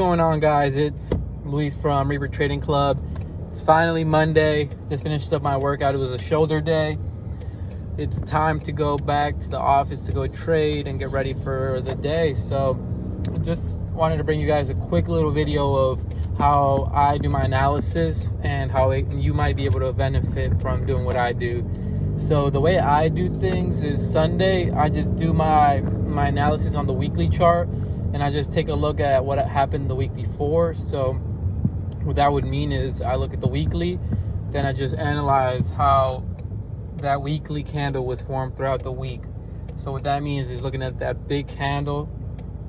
going on, guys? It's Luis from Reaper Trading Club. It's finally Monday. Just finished up my workout. It was a shoulder day. It's time to go back to the office to go trade and get ready for the day. So I just wanted to bring you guys a quick little video of how I do my analysis and how you might be able to benefit from doing what I do. So the way I do things is Sunday, I just do my analysis on the weekly chart, and I just take a look at what happened the week before. So what that would mean is I look at the weekly, then I just analyze how that weekly candle was formed throughout the week. So what that means is looking at that big candle,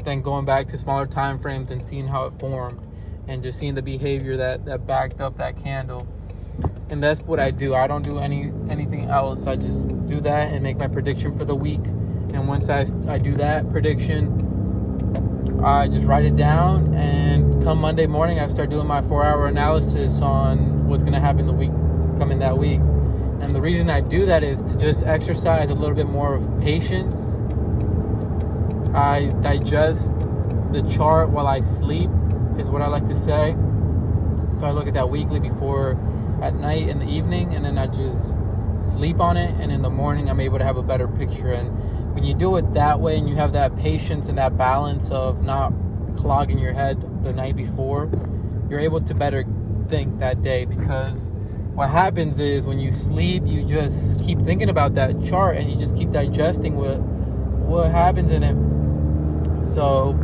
then going back to smaller time frames and seeing how it formed, and just seeing the behavior that backed up that candle. And that's what I do. I don't do anything else. I just do that and make my prediction for the week. And once I do that prediction, I just write it down, and come Monday morning I start doing my 4-hour analysis on what's going to happen the week coming that week. And the reason I do that is to just exercise a little bit more of patience. I digest the chart while I sleep, is what I like to say. So I look at that weekly before at night in the evening, and then I just sleep on it, and in the morning I'm able to have a better picture. And when you do it that way and you have that patience and that balance of not clogging your head the night before, you're able to better think that day. Because what happens is when you sleep, you just keep thinking about that chart and you just keep digesting what happens in it. So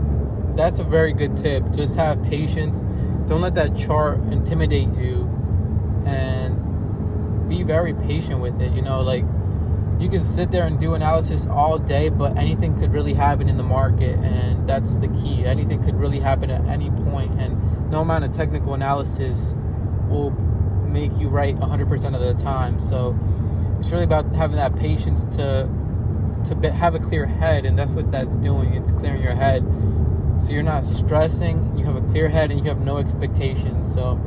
that's a very good tip. Just have patience. Don't let that chart intimidate you, and be very patient with it. Like, you can sit there and do analysis all day, but anything could really happen in the market, and that's the key. Anything could really happen at any point, and no amount of technical analysis will make you right 100% of the time. So it's really about having that patience to have a clear head, and that's what that's doing. It's clearing your head, so you're not stressing. You have a clear head and you have no expectations. So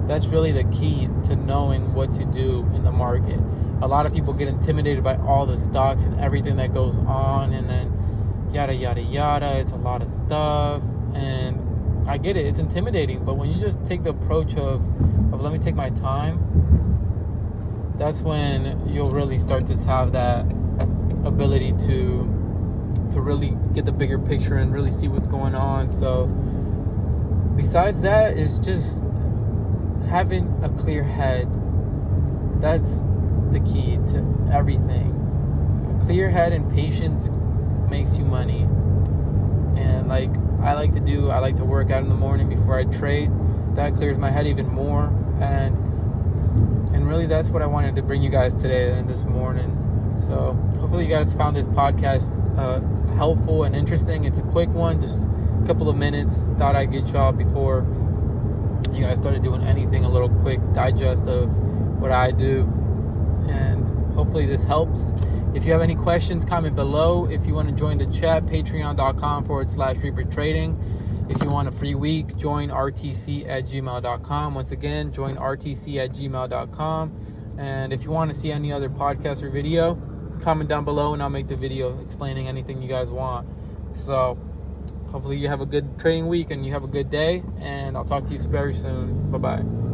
that's really the key to knowing what to do in the market. A lot of people get intimidated by all the stocks and everything that goes on, and then yada yada yada. It's a lot of stuff, and I get it, it's intimidating. But when you just take the approach of let me take my time, that's when you'll really start to have that ability to really get the bigger picture and really see what's going on. So besides that, is just having a clear head. That's the key to everything. A clear head and patience makes you money. And like I like to work out in the morning before I trade. That clears my head even more. And really that's what I wanted to bring you guys today and this morning. So hopefully you guys found this podcast helpful and interesting. It's a quick one, just a couple of minutes. Thought I'd get y'all before you guys started doing anything, a little quick digest of what I do. And hopefully this helps. If you have any questions, comment below. If you want to join the chat, patreon.com/Reaper Trading. If you want a free week, join rtc@gmail.com. Once again, join rtc@gmail.com. And if you want to see any other podcast or video, comment down below and I'll make the video explaining anything you guys want. So hopefully you have a good trading week and you have a good day, and I'll talk to you very soon. Bye-bye.